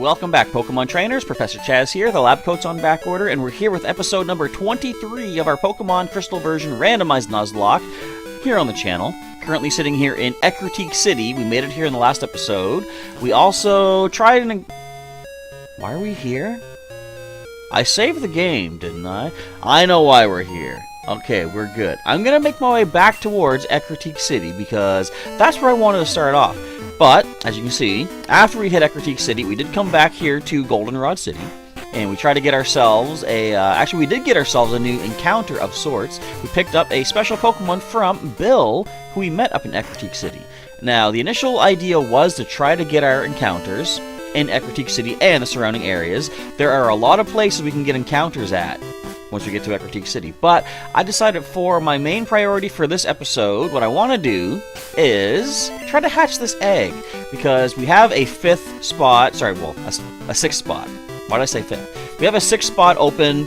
welcome back, Pokemon Trainers. Professor Chaz here, the lab coat's on back order, and we're here with episode number 23 of our Pokemon Crystal version randomized Nuzlocke here on the channel. Currently sitting here in Ecruteak City. We made it here in the last episode. We also tried an... Why are we here? I saved the game, didn't I? I know why we're here. Okay, we're good. I'm gonna make my way back towards Ecruteak City because that's where I wanted to start off. But, as you can see, after we hit Ecruteak City, we did come back here to Goldenrod City, and we tried to get ourselves a, actually we did get ourselves a new encounter of sorts. We picked up a special Pokemon from Bill, who we met up in Ecruteak City. Now, the initial idea was to try to get our encounters in Ecruteak City and the surrounding areas. There are a lot of places we can get encounters at once we get to Ecruteak City. But I decided for my main priority for this episode, what I want to do is try to hatch this egg. Because we have a fifth spot, sorry, well, a sixth spot. Why did I say fifth? We have a sixth spot open,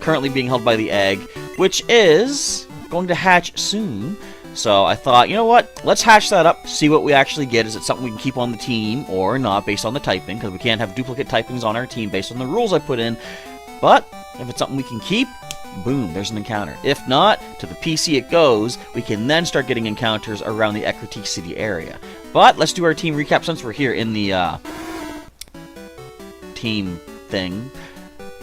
currently being held by the egg, which is going to hatch soon. So I thought, you know what, let's hatch that up, see what we actually get. Is it something we can keep on the team or not based on the typing? Because we can't have duplicate typings on our team based on the rules I put in. But if it's something we can keep, boom, there's an encounter. If not, to the PC it goes. We can then start getting encounters around the Ecruteak City area. But let's do our team recap since we're here in the team thing.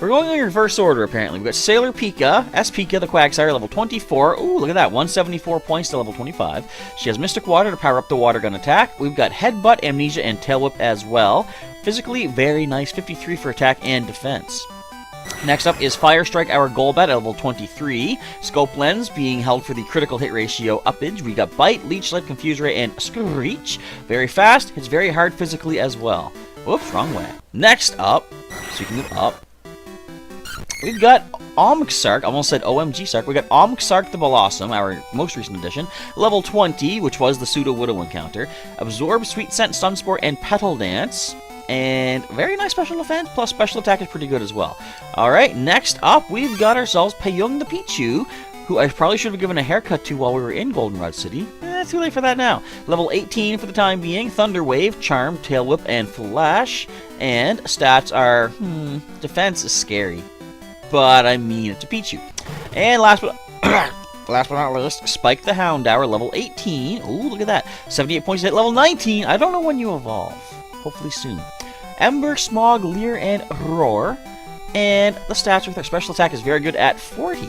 We're going in reverse order, apparently. We've got Sailor Pika, S. Pika, the Quagsire, level 24. Ooh, look at that, 174 points to level 25. She has Mystic Water to power up the Water Gun attack. We've got Headbutt, Amnesia, and Tail Whip as well. Physically, very nice, 53 for attack and defense. Next up is Fire Strike, our Golbat at level 23. Scope Lens being held for the critical hit ratio uppage. We got Bite, Leech Life, Confuse Ray, and Screech. Very fast, hits very hard physically as well. Whoops, wrong way. Next up, speaking of up, we've got Omxark, I almost said OMG Sark. We got Omxark the Blossom, our most recent addition. Level 20, which was the Pseudo-Widow encounter. Absorb, Sweet Scent, Sunspore, and Petal Dance. And very nice special defense, plus special attack is pretty good as well. Alright, next up, we've got ourselves Payung the Pichu, who I probably should have given a haircut to while we were in Goldenrod City. Too late for that now. Level 18 for the time being, Thunder Wave, Charm, Tail Whip, and Flash. And stats are, defense is scary. But, I mean, it's a Pichu. And last but not least, Spike the Houndour, level 18. Ooh, look at that. 78 points to hit level 19. I don't know when you evolve. Hopefully soon. Ember, Smog, Leer, and Roar. And the stats with our special attack is very good at 40.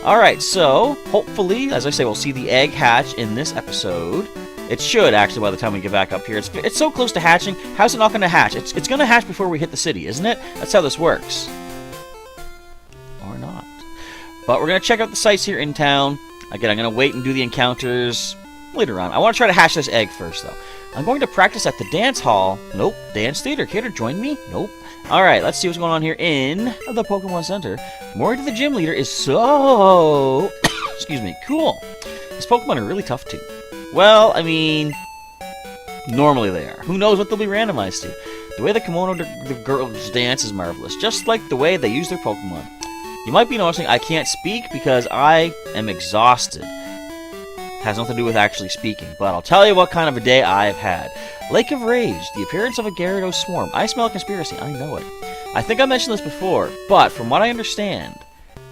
Alright, so, hopefully, as I say, we'll see the egg hatch in this episode. It should, actually, by the time we get back up here. It's so close to hatching. How's it not going to hatch? It's going to hatch before we hit the city, isn't it? That's how this works. Or not. But we're going to check out the sites here in town. Again, I'm going to wait and do the encounters later on. I want to try to hatch this egg first, though. I'm going to practice at the dance hall. Nope. Dance theater. Care to join me? Nope. Alright, let's see what's going on here in the Pokemon Center. Mori the gym leader is so... excuse me. Cool. These Pokemon are really tough, too. Well, I mean... normally they are. Who knows what they'll be randomized to. The way the kimono the girls dance is marvelous. Just like the way they use their Pokemon. You might be noticing I can't speak because I am exhausted. Has nothing to do with actually speaking, but I'll tell you what kind of a day I've had. Lake of Rage, the appearance of a Gyarados swarm. I smell a conspiracy, I know it. I think I mentioned this before, but from what I understand,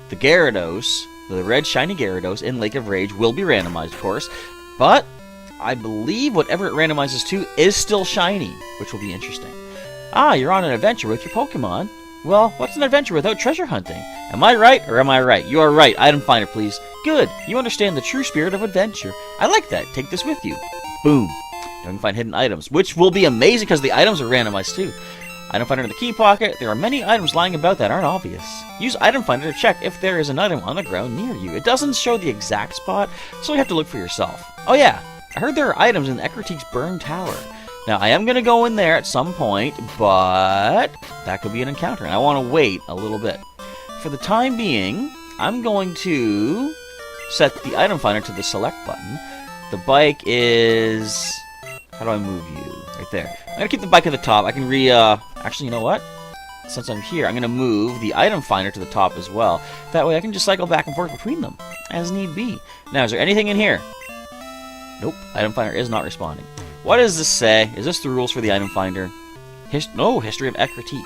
the Gyarados, the red shiny Gyarados in Lake of Rage will be randomized, of course, but I believe whatever it randomizes to is still shiny, which will be interesting. Ah, you're on an adventure with your Pokemon. Well, what's an adventure without treasure hunting? Am I right or am I right? You are right. Item finder, please. Good. You understand the true spirit of adventure. I like that. Take this with you. Boom. Now you can find hidden items, which will be amazing because the items are randomized too. Item finder in the key pocket. There are many items lying about that aren't obvious. Use item finder to check if there is an item on the ground near you. It doesn't show the exact spot, so you have to look for yourself. Oh yeah, I heard there are items in Ecruteak's burned tower. Now, I am going to go in there at some point, but that could be an encounter, and I want to wait a little bit. For the time being, I'm going to set the item finder to the select button. The bike is... how do I move you? Right there. I'm going to keep the bike at the top. I can actually, you know what? Since I'm here, I'm going to move the item finder to the top as well. That way I can just cycle back and forth between them, as need be. Now, is there anything in here? Nope. Item finder is not responding. What does this say? Is this the rules for the item finder? History of Ekritique.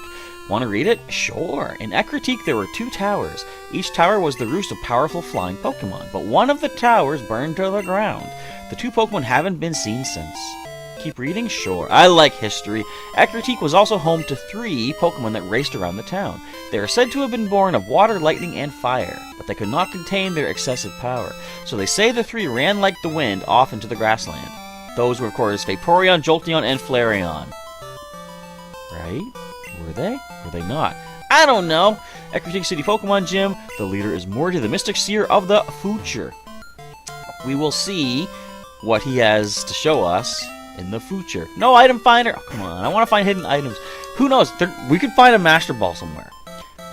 Want to read it? Sure. In Ekritique, there were 2 towers. Each tower was the roost of powerful flying Pokemon, but one of the towers burned to the ground. The 2 Pokemon haven't been seen since. Keep reading? Sure. I like history. Ekritique was also home to 3 Pokemon that raced around the town. They are said to have been born of water, lightning, and fire, but they could not contain their excessive power. So they say the 3 ran like the wind off into the grassland. Those were, of course, Vaporeon, Jolteon, and Flareon. Right? Were they? Were they not? I don't know! Ekritique City Pokemon Gym. The leader is Morty, the Mystic Seer of the future. We will see what he has to show us in the future. No item finder! Oh, come on, I want to find hidden items. Who knows? We could find a Master Ball somewhere.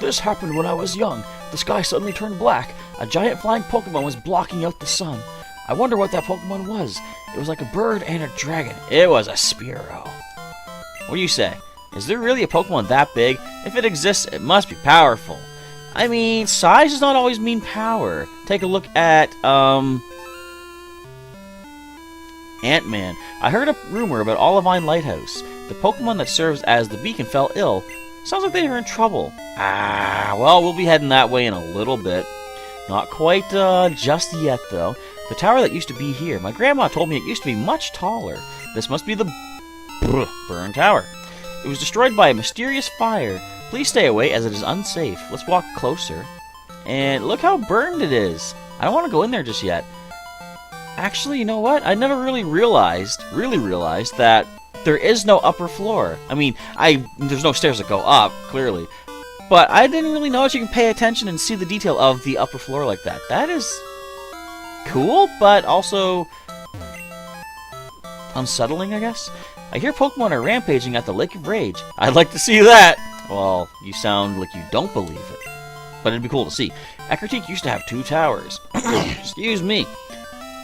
This happened when I was young. The sky suddenly turned black. A giant flying Pokemon was blocking out the sun. I wonder what that Pokemon was. It was like a bird and a dragon. It was a Spearow. What do you say? Is there really a Pokemon that big? If it exists, it must be powerful. I mean, size does not always mean power. Take a look at, Ant-Man. I heard a rumor about Olivine Lighthouse. The Pokemon that serves as the beacon fell ill. Sounds like they are in trouble. Well, we'll be heading that way in a little bit. Not quite, just yet, though. The tower that used to be here. My grandma told me it used to be much taller. This must be the Burn Tower. It was destroyed by a mysterious fire. Please stay away as it is unsafe. Let's walk closer. And look how burned it is. I don't want to go in there just yet. Actually, you know what? I never really realized that there is no upper floor. I mean, there's no stairs that go up, clearly. But I didn't really know that you can pay attention and see the detail of the upper floor like that. That is cool, but also unsettling, I guess. I hear Pokemon are rampaging at the Lake of Rage. I'd like to see that. Well, you sound like you don't believe it. But it'd be cool to see. Ekritique used to have 2 towers. Excuse me.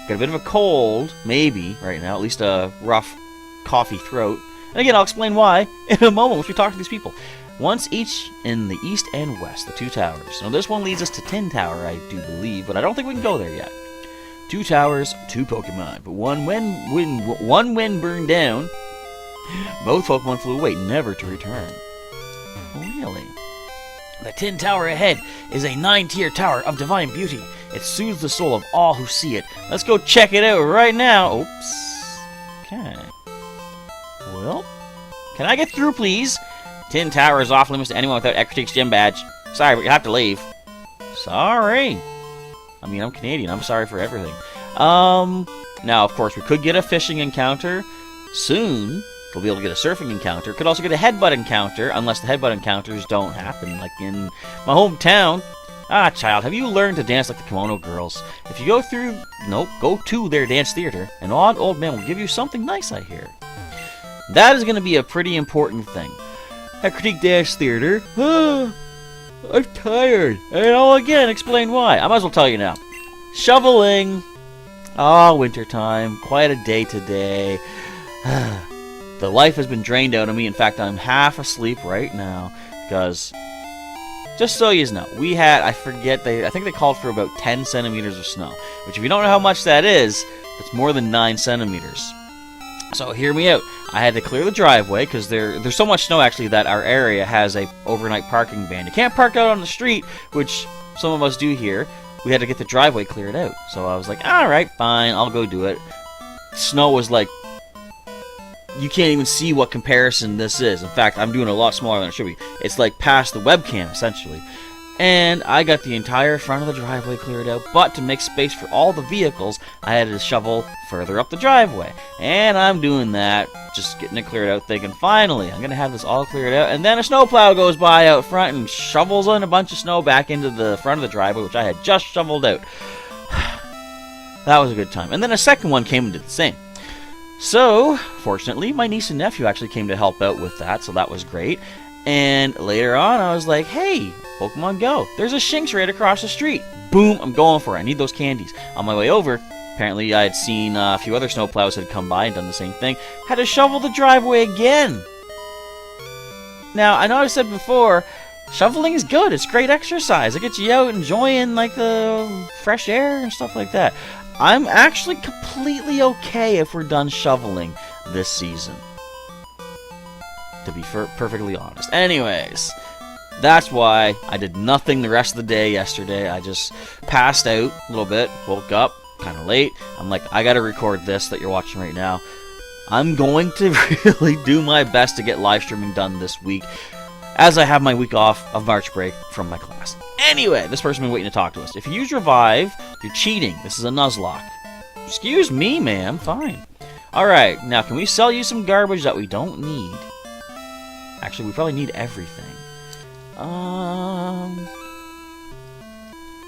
Got a bit of a cold, maybe, right now. At least a rough coffee throat. And again, I'll explain why in a moment once we talk to these people. Once each in the east and west, the 2 towers. Now this one leads us to Tin Tower, I do believe, but I don't think we can go there yet. 2 towers, 2 Pokemon. But one wind burned down. Both Pokemon flew away, never to return. Really? The Tin Tower ahead is a 9-tier tower of divine beauty. It soothes the soul of all who see it. Let's go check it out right now. Oops. Okay. Well, can I get through, please? Tin Tower is off limits to anyone without Ekritique's gym badge. Sorry, but you have to leave. Sorry. I mean, I'm Canadian. I'm sorry for everything. Now, of course, we could get a fishing encounter soon. We'll be able to get a surfing encounter. Could also get a headbutt encounter, unless the headbutt encounters don't happen, like in my hometown. Ah, child, have you learned to dance like the Kimono Girls? If you go to their dance theater, an old man will give you something nice, I hear. That is going to be a pretty important thing. Ekritique Dance Theater. I'm tired. And I'll again explain why. I might as well tell you now. Shoveling. Oh, wintertime. Quite a day today. The life has been drained out of me. In fact, I'm half asleep right now. Because, just so you know, we had, I think they called for about 10 centimeters of snow. Which, if you don't know how much that is, it's more than 9 centimeters. So, hear me out. I had to clear the driveway, because there's so much snow, actually, that our area has a overnight parking ban. You can't park out on the street, which some of us do here. We had to get the driveway cleared out. So I was like, alright, fine, I'll go do it. Snow was like, you can't even see what comparison this is. In fact, I'm doing a lot smaller than it should be. It's like past the webcam, essentially. And I got the entire front of the driveway cleared out, but to make space for all the vehicles, I had to shovel further up the driveway. And I'm doing that, just getting it cleared out, thinking, finally, I'm going to have this all cleared out. And then a snowplow goes by out front and shovels in a bunch of snow back into the front of the driveway, which I had just shoveled out. That was a good time. And then a second one came and did the same. So, fortunately, my niece and nephew actually came to help out with that, so that was great. And later on, I was like, hey, Pokemon Go. There's a Shinx right across the street. Boom, I'm going for it. I need those candies. On my way over, apparently I had seen a few other snowplows had come by and done the same thing. Had to shovel the driveway again. Now, I know I said before, shoveling is good. It's great exercise. It gets you out enjoying like the fresh air and stuff like that. I'm actually completely okay if we're done shoveling this season. to be perfectly honest. Anyways, that's why I did nothing the rest of the day yesterday. I just passed out a little bit, woke up kind of late. I'm like, I gotta record this that you're watching right now. I'm going to really do my best to get live streaming done this week, as I have my week off of March break from my class. Anyway, this person been waiting to talk to us. If you use Revive, you're cheating. This is a Nuzlocke. Excuse me, ma'am. Fine. Alright, now can we sell you some garbage that we don't need? Actually, we probably need everything.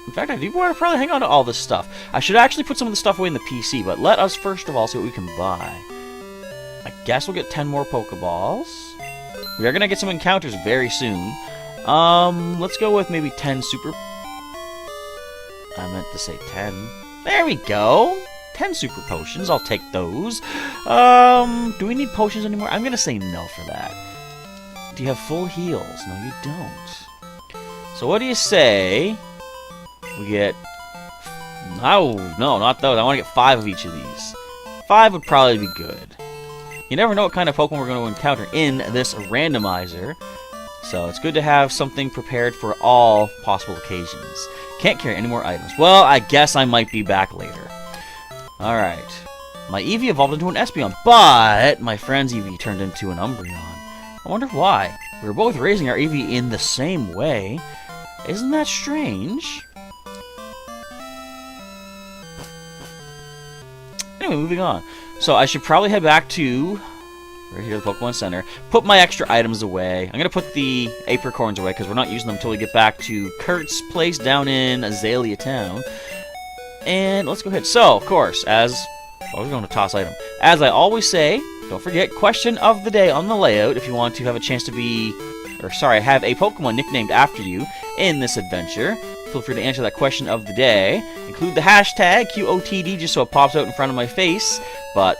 In fact, I do want to probably hang on to all this stuff. I should actually put some of the stuff away in the PC, but let us first of all see what we can buy. I guess we'll get 10 more Pokeballs. We are going to get some encounters very soon. Let's go with maybe 10 super... I meant to say 10. There we go! 10 super potions, I'll take those. Do we need potions anymore? I'm going to say no for that. Do you have full heals? No, you don't. So what do you say... We get... Oh, no, not those. I want to get 5 of each of these. 5 would probably be good. You never know what kind of Pokemon we're going to encounter in this randomizer. So it's good to have something prepared for all possible occasions. Can't carry any more items. Well, I guess I might be back later. Alright. My Eevee evolved into an Espeon, but my friend's Eevee turned into an Umbreon. I wonder why. We were both raising our Eevee in the same way. Isn't that strange? Anyway, moving on. So I should probably head back to right here, the Pokemon Center. Put my extra items away. I'm going to put the apricorns away because we're not using them until we get back to Kurt's place down in Azalea Town. And let's go ahead. So, of course, as... I was going to toss item. As I always say, don't forget, question of the day on the layout if you want to have a chance to be... Or, sorry, have a Pokemon nicknamed after you in this adventure. Feel free to answer that question of the day. Include the hashtag QOTD just so it pops out in front of my face. But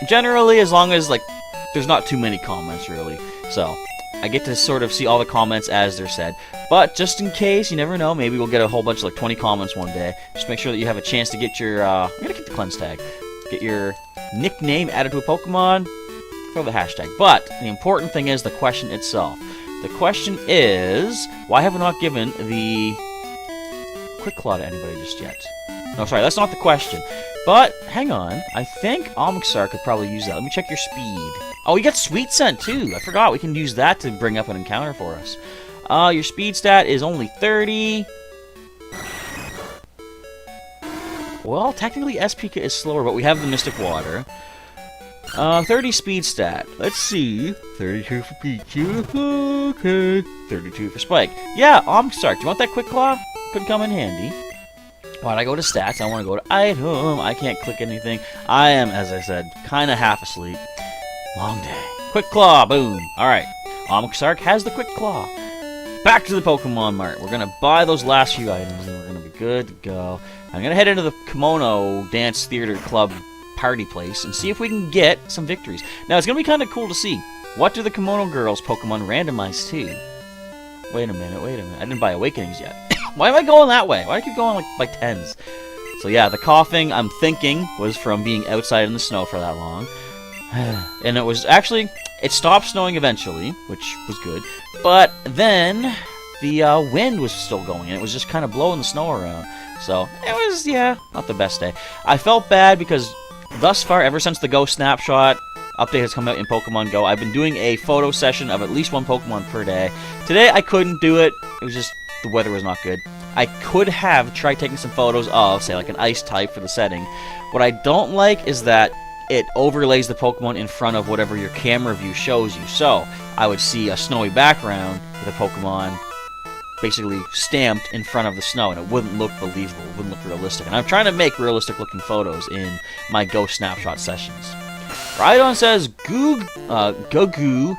generally, as long as, like, there's not too many comments, really. So, I get to sort of see all the comments as they're said. But just in case, you never know, maybe we'll get a whole bunch of, like, 20 comments one day. Just make sure that you have a chance to get your, I'm gonna keep the cleanse tag. Get your nickname added to a Pokemon. Throw the hashtag. But, the important thing is the question itself. The question is, why have we not given the Quick Claw to anybody just yet? No, sorry, that's not the question. But, hang on. I think Omixar could probably use that. Let me check your speed. Oh, you got Sweet Scent, too. I forgot. We can use that to bring up an encounter for us. Your speed stat is only 30. Well, technically, Pika is slower, but we have the Mystic Water. 30 speed stat. Let's see. 32 for Pikachu. Okay. 32 for Spike. Yeah, Omixar. Do you want that Quick Claw? Could come in handy. Why'd I go to stats? I want to go to item. I can't click anything. I am, as I said, kind of half asleep. Long day. Quick Claw. Boom. Alright. Omixark has the Quick Claw. Back to the Pokemon Mart. We're going to buy those last few items and we're going to be good to go. I'm going to head into the Kimono Dance Theater Club party place and see if we can get some victories. Now, it's going to be kind of cool to see. What do the Kimono Girls Pokemon randomize to? Wait a minute. I didn't buy Awakenings yet. Why am I going that way? Why do I keep going like by 10s? So yeah, the coughing, I'm thinking, was from being outside in the snow for that long. And it was actually, it stopped snowing eventually, which was good. But then, the wind was still going, and it was just kind of blowing the snow around. So, it was, yeah, not the best day. I felt bad because thus far, ever since the Go Snapshot update has come out in Pokemon Go, I've been doing a photo session of at least one Pokemon per day. Today, I couldn't do it. It was just... the weather was not good. I could have tried taking some photos of, say, like an ice type for the setting. What I don't like is that it overlays the Pokemon in front of whatever your camera view shows you. So, I would see a snowy background with a Pokemon basically stamped in front of the snow, and it wouldn't look believable, it wouldn't look realistic. And I'm trying to make realistic-looking photos in my Go Snapshot sessions. Rhydon says, Gogu.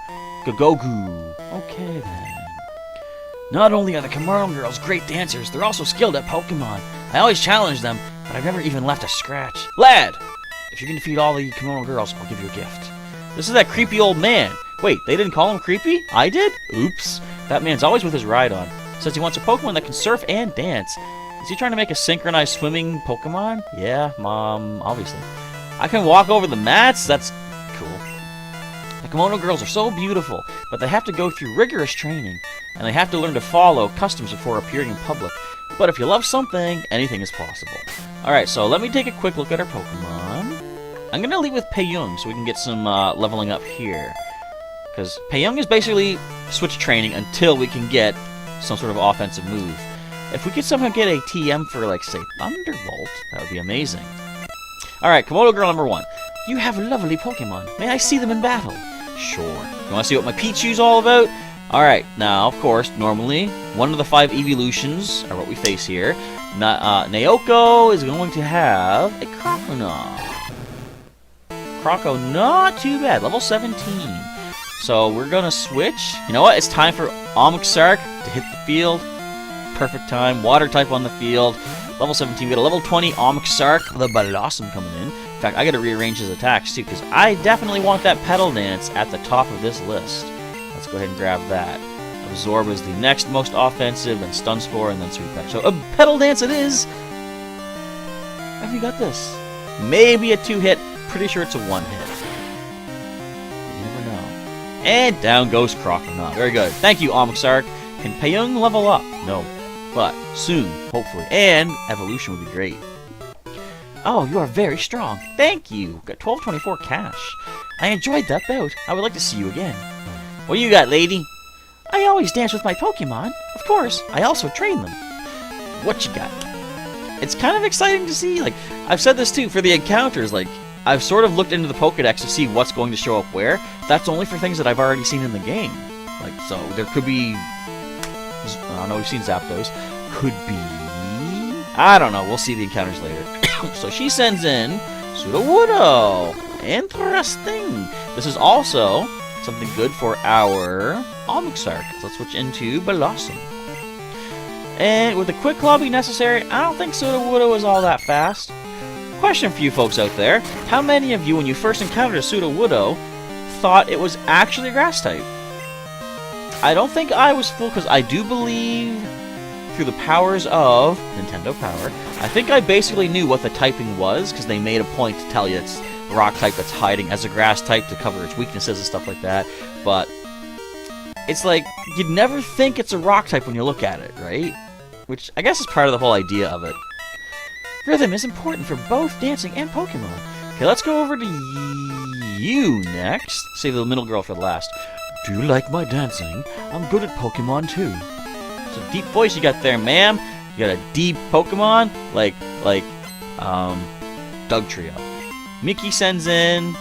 Okay, then. Not only are the Kimono Girls great dancers, they're also skilled at Pokemon. I always challenge them, but I've never even left a scratch. Lad! If you can defeat all the Kimono Girls, I'll give you a gift. This is that creepy old man. Wait, they didn't call him creepy? I did? Oops. That man's always with his Rhydon. Says he wants a Pokemon that can surf and dance. Is he trying to make a synchronized swimming Pokemon? Yeah, Mom, obviously. I can walk over the mats? That's cool. The kimono girls are so beautiful, but they have to go through rigorous training, and they have to learn to follow customs before appearing in public. But if you love something, anything is possible. Alright, so let me take a quick look at our Pokemon. I'm going to lead with Payung so we can get some leveling up here. Because Payung is basically switch training until we can get some sort of offensive move. If we could somehow get a TM for, like, say, Thunderbolt, that would be amazing. Alright, Komodo Girl number 1. You have lovely Pokemon. May I see them in battle? Sure. You want to see what my Pichu's all about? Alright, now, of course, normally, one of the 5 evolutions are what we face here. Naoko is going to have a Croconaw. Croco, not too bad. Level 17. So, we're going to switch. You know what? It's time for Omixark to hit the field. Perfect time. Water type on the field. Level 17. We got a level 20 Omixark, the Blossom coming in. In fact, I got to rearrange his attacks too, because I definitely want that Petal Dance at the top of this list. Let's go ahead and grab that. Absorb is the next most offensive, then Stun Spore, and then Sweet Peck. So a Petal Dance it is! Have you got this? Maybe a 2-hit. Pretty sure it's a 1-hit. You never know. And down goes Croconaw. Very good. Thank you, Omixark. Can Payung level up? No. But soon, hopefully. And evolution would be great. Oh, you are very strong. Thank you. Got 1224 cash. I enjoyed that bout. I would like to see you again. What you got, lady? I always dance with my Pokemon. Of course, I also train them. What you got? It's kind of exciting to see. Like, I've said this too, for the encounters, like, I've sort of looked into the Pokedex to see what's going to show up where. That's only for things that I've already seen in the game. Like, so, there could be... I don't know, we've seen Zapdos. Could be... I don't know, we'll see the encounters later. So she sends in Sudowoodo. Interesting. This is also something good for our Omixark. So let's switch into Blossom. And with the Quick Claw be necessary, I don't think Sudowoodo is all that fast. Question for you folks out there. How many of you, when you first encountered a Sudowoodo, thought it was actually a grass type? I don't think I was fooled, because I do believe, through the powers of Nintendo Power, I think I basically knew what the typing was, because they made a point to tell you it's a rock type that's hiding as a grass type to cover its weaknesses and stuff like that. But it's like, you'd never think it's a rock type when you look at it, right? Which I guess is part of the whole idea of it. Rhythm is important for both dancing and Pokemon. Okay, let's go over to you next. Save the middle girl for the last. Do you like my dancing? I'm good at Pokemon too. It's a deep voice you got there, ma'am. You got a deep Pokemon, like Dugtrio. Mickey sends in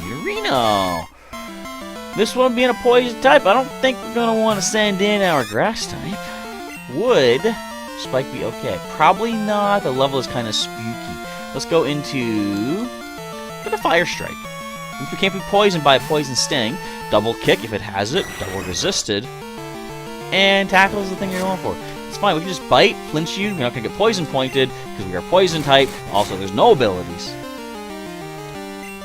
Urino. This one being a poison type, I don't think we're gonna want to send in our grass type. Would Spike be okay? Probably not. The level is kind of spooky. Let's go into the Fire Strike. If we can't be poisoned by a Poison Sting, double kick if it has it, double resisted, and tackle is the thing you're going for. It's fine, we can just bite, flinch you, you're not going to get poison pointed, because we are poison type, also there's no abilities.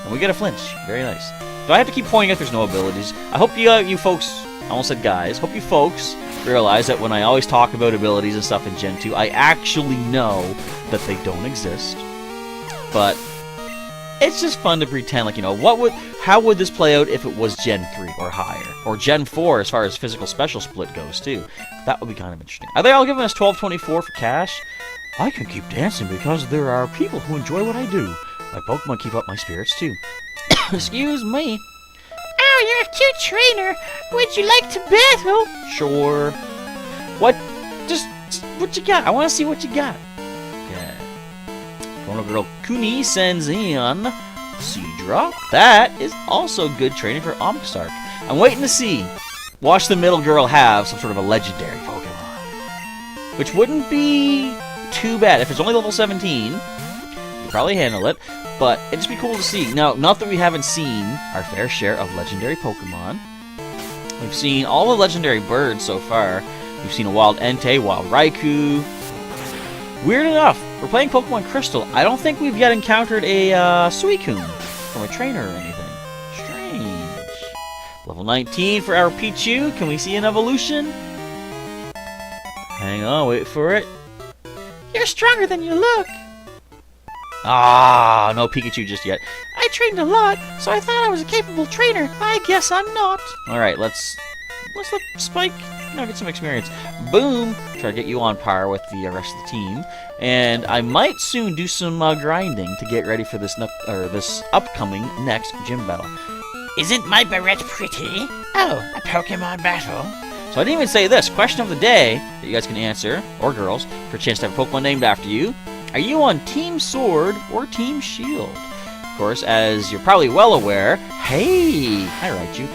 And we get a flinch, very nice. Do I have to keep pointing out there's no abilities? I hope you folks, I almost said guys, hope you folks realize that when I always talk about abilities and stuff in Gen 2, I actually know that they don't exist. But it's just fun to pretend, like, you know, how would this play out if it was Gen 3 or higher? Or Gen 4 as far as physical special split goes, too. That would be kind of interesting. Are they all giving us 1224 for cash? I can keep dancing because there are people who enjoy what I do. My Pokemon keep up my spirits, too. Excuse me. Oh, you're a cute trainer. Would you like to battle? Sure. What? Just what you got? I want to see what you got. Kono Girl Kuni sends in Seadra. That is also good training for Omixark. I'm waiting to see. Watch the middle girl have some sort of a legendary Pokemon. Which wouldn't be too bad. If it's only level 17, you could probably handle it. But it'd just be cool to see. Now, not that we haven't seen our fair share of legendary Pokemon. We've seen all the legendary birds so far. We've seen a wild Entei, wild Raikou. Weird enough, we're playing Pokemon Crystal. I don't think we've yet encountered a Suicune from a trainer or anything. Strange. Level 19 for our Pichu. Can we see an evolution? Hang on, wait for it. You're stronger than you look. Ah, no Pikachu just yet. I I trained a lot, so I thought I was a capable trainer. I guess I'm not. Alright, let's let Spike, get some experience. Boom! Try to get you on par with the rest of the team. And I might soon do some grinding to get ready for this this upcoming next gym battle. Isn't my beret pretty? Oh, a Pokemon battle. So I didn't even say this. Question of the day that you guys can answer, or girls, for a chance to have a Pokemon named after you. Are you on Team Sword or Team Shield? Of course, as you're probably well aware, hey, I write you,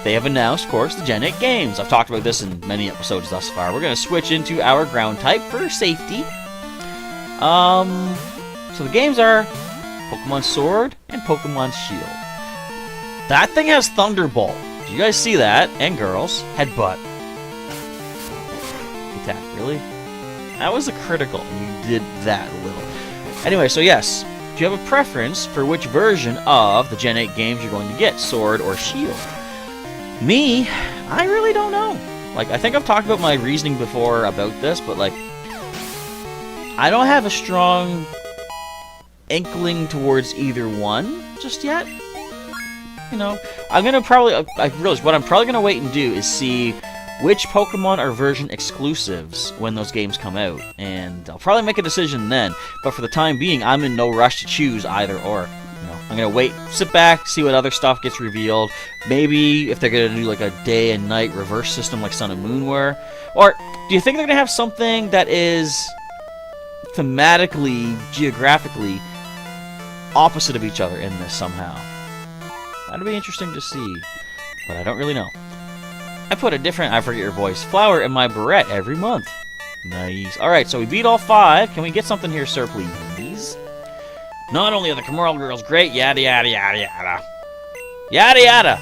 they have announced, of course, the Gen 8 games. I've talked about this in many episodes thus far. We're going to switch into our ground type for safety. So the games are Pokemon Sword and Pokemon Shield. That thing has Thunderbolt. Did you guys see that? And girls, Headbutt. Attack, really? That was a critical. You did that a little. Anyway, so yes. Do you have a preference for which version of the Gen 8 games you're going to get, Sword or Shield? Me, I really don't know. Like, I think I've talked about my reasoning before about this, but like, I don't have a strong inkling towards either one just yet. I'm gonna probably, I realize what I'm probably gonna wait and do is see which Pokemon are version exclusives when those games come out, and I'll probably make a decision then. But for the time being, I'm in no rush to choose either or. I'm gonna wait, sit back, see what other stuff gets revealed. Maybe if they're gonna do like a day and night reverse system like Sun and Moon were. Or do you think they're gonna have something that is thematically, geographically opposite of each other in this somehow? That'd be interesting to see, but I don't really know. I put a different, I forget your voice, flower in my beret every month. Nice. Alright, so we beat all 5. Can we get something here, sir, please? Not only are the Camarel girls great, yada yada yada yada. Yada yada!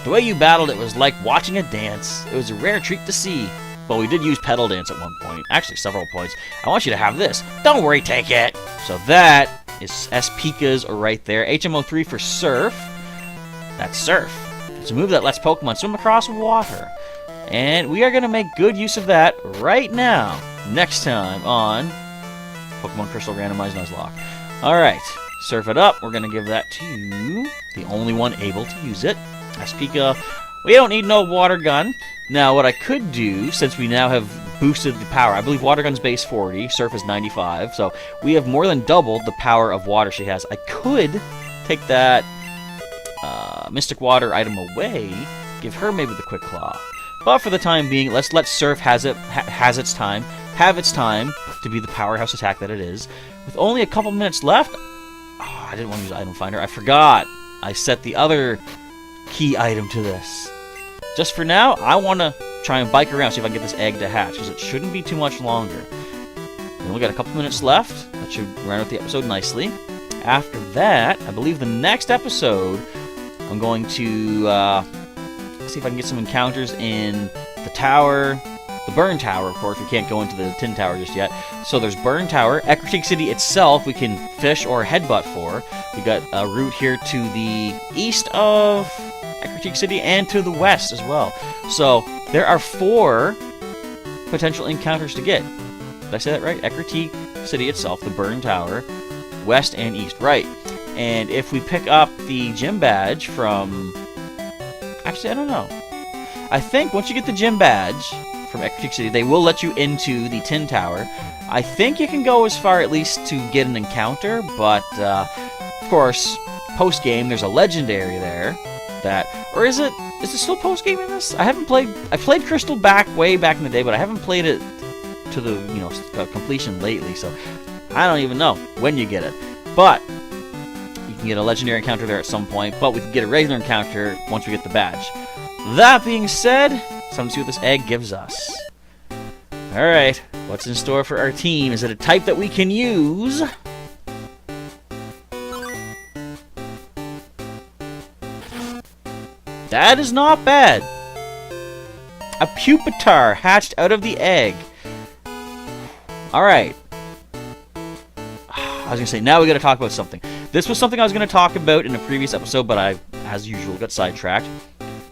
The way you battled it was like watching a dance. It was a rare treat to see. Well, we did use Pedal Dance at one point. Actually, several points. I want you to have this. Don't worry, take it! So that is S-Pika's right there. HMO3 for Surf. That's Surf. It's a move that lets Pokemon swim across water. And we are going to make good use of that right now. Next time on Pokemon Crystal Randomized Nuzlocke. Alright, Surf it up. We're going to give that to the only one able to use it. S-Pika. We don't need no Water Gun. Now, what I could do, since we now have boosted the power, I believe Water Gun's base 40, Surf is 95, so we have more than doubled the power of water she has. I could take that Mystic Water item away, give her maybe the Quick Claw. But for the time being, let's let Surf have its time to be the powerhouse attack that it is. With only a couple minutes left, I didn't want to use Item Finder. I forgot. I set the other key item to this. Just for now, I want to try and bike around, see if I can get this egg to hatch, because it shouldn't be too much longer. And we got a couple minutes left. That should round out the episode nicely. After that, I believe the next episode, I'm going to see if I can get some encounters in the tower, the Burn Tower, of course. We can't go into the Tin Tower just yet. So there's Burn Tower. Ecruteak City itself, we can fish or headbutt for. We got a route here to the east of Ecruteak City and to the west as well. So there are 4 potential encounters to get. Did I say that right? Ecruteak City itself, the Burn Tower, west and east. Right. And if we pick up the gym badge from... Actually, I don't know. I think once you get the gym badge from Ecruteak City, they will let you into the Tin Tower. I think you can go as far at least to get an encounter, but of course, post-game, there's a legendary there that... Or is it still post-game in this? I played Crystal way back in the day, but I haven't played it to the, completion lately, so I don't even know when you get it. But you can get a legendary encounter there at some point, but we can get a regular encounter once we get the badge. That being said, it's time to see what this egg gives us. Alright, what's in store for our team? Is it a type that we can use? That is not bad. A Pupitar hatched out of the egg. Alright. I was going to say, now we got to talk about something. This was something I was going to talk about in a previous episode, but I, as usual, got sidetracked.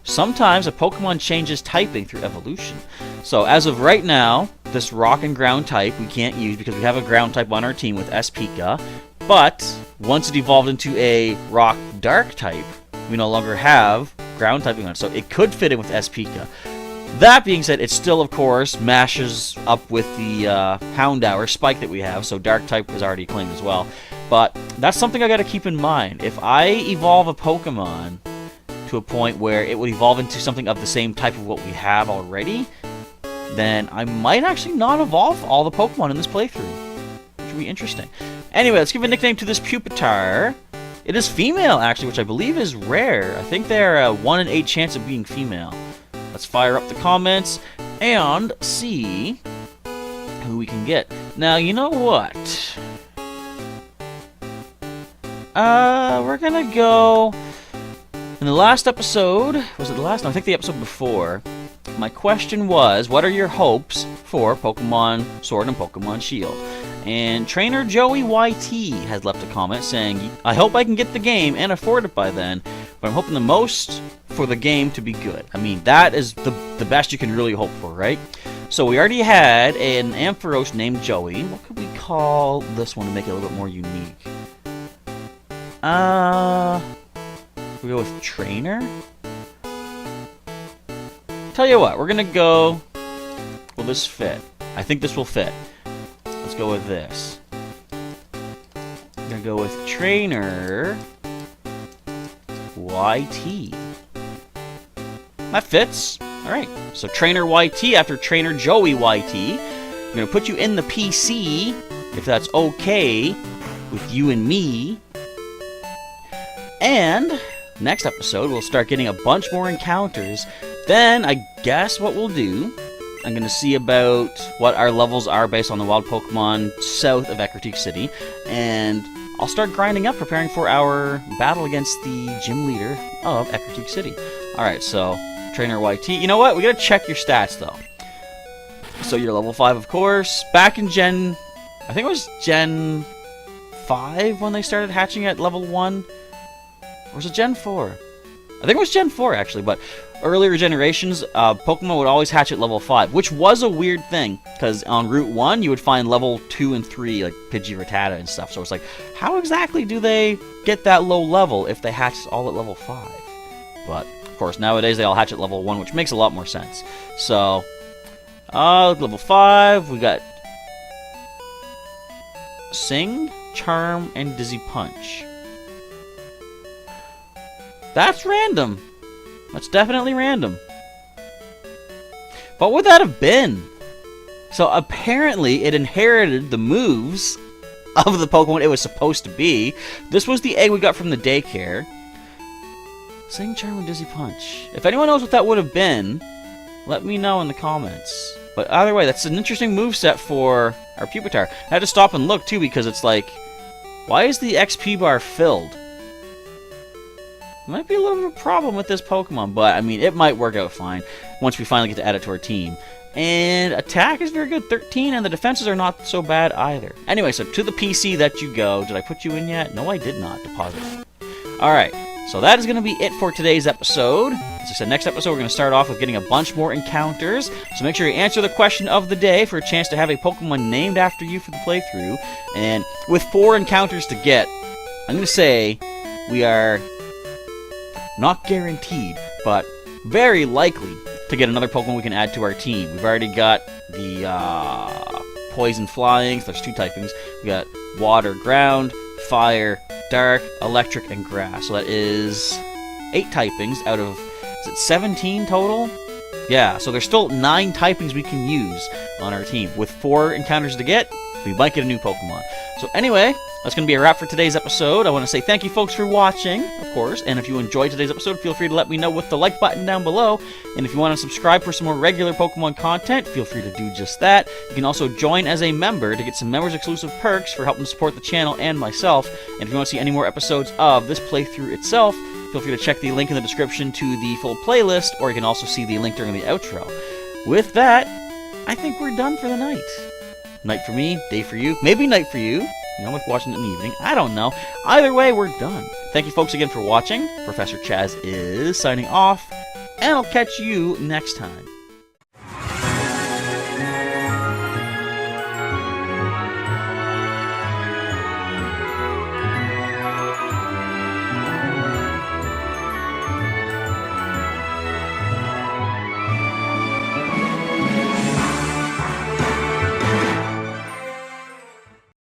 Sometimes a Pokemon changes typing through evolution. So as of right now, this rock and ground type we can't use because we have a ground type on our team with S-Pika. But once it evolved into a rock dark type, we no longer have ground typing on it, so it could fit in with S-Pika. That being said, it still, of course, mashes up with the Houndour spike that we have, so dark type was already claimed as well. But that's something I got to keep in mind. If I evolve a Pokemon to a point where it would evolve into something of the same type of what we have already, then I might actually not evolve all the Pokemon in this playthrough, which would be interesting. Anyway, let's give a nickname to this Pupitar. It is female, actually, which I believe is rare. I think they're a 1 in 8 chance of being female. Let's fire up the comments and see who we can get. Now, you know what? We're gonna go... In the last episode... Was it the last? No, I think the episode before. My question was, what are your hopes for Pokemon Sword and Pokemon Shield? And Trainer Joey YT has left a comment saying, I hope I can get the game and afford it by then, but I'm hoping the most for the game to be good. I mean, that is the best you can really hope for, right? So we already had an Ampharos named Joey. What could we call this one to make it a little bit more unique? We go with Trainer? Tell you what, we're gonna go... Will this fit? I think this will fit. Let's go with this. I'm gonna go with Trainer YT. That fits. Alright, so Trainer YT after Trainer Joey YT. I'm gonna put you in the PC, if that's okay with you and me. And next episode, we'll start getting a bunch more encounters. Then, I guess what we'll do, I'm going to see about what our levels are based on the wild Pokemon south of Ecruteak City, and I'll start grinding up, preparing for our battle against the gym leader of Ecruteak City. Alright, so, Trainer YT. You know what? We gotta check your stats, though. So, you're level 5, of course. Back in Gen... I think it was Gen 5 when they started hatching at level 1. Or was it Gen 4? I think it was Gen 4, actually, but... Earlier generations, Pokemon would always hatch at level 5, which was a weird thing, because on Route 1, you would find level 2 and 3, like Pidgeotto and stuff, so it's like, how exactly do they get that low level if they hatch all at level 5? But, of course, nowadays they all hatch at level 1, which makes a lot more sense. So, level 5, we got Sing, Charm, and Dizzy Punch. That's random. That's definitely random. What would that have been? So apparently it inherited the moves of the Pokemon it was supposed to be. This was the egg we got from the daycare. Sing, Charm, and Dizzy Punch. If anyone knows what that would have been, let me know in the comments. But either way, that's an interesting moveset for our Pupitar. I had to stop and look too because it's like, why is the XP bar filled? Might be a little bit of a problem with this Pokemon, but I mean, it might work out fine once we finally get to add it to our team. And attack is very good, 13, and the defenses are not so bad either. Anyway, so to the PC that you go. Did I put you in yet? No, I did not. Deposit. Alright, so that is going to be it for today's episode. As I said, next episode we're going to start off with getting a bunch more encounters. So make sure you answer the question of the day for a chance to have a Pokemon named after you for the playthrough. And with 4 encounters to get, I'm going to say we are... not guaranteed, but very likely to get another Pokemon we can add to our team. We've already got the Poison Flying, so there's 2 typings. We got Water, Ground, Fire, Dark, Electric, and Grass. So that is 8 typings out of, is it 17 total? Yeah, so there's still 9 typings we can use on our team. With 4 encounters to get, we might get a new Pokemon. So anyway, that's going to be a wrap for today's episode. I want to say thank you folks for watching, of course, and if you enjoyed today's episode, feel free to let me know with the like button down below, and if you want to subscribe for some more regular Pokemon content, feel free to do just that. You can also join as a member to get some members-exclusive perks for helping support the channel and myself, and if you want to see any more episodes of this playthrough itself, feel free to check the link in the description to the full playlist, or you can also see the link during the outro. With that, I think we're done for the night. Night for me, day for you, maybe night for you. You know, with watching it in the evening. I don't know. Either way, we're done. Thank you folks again for watching. Professor Chaz is signing off, and I'll catch you next time.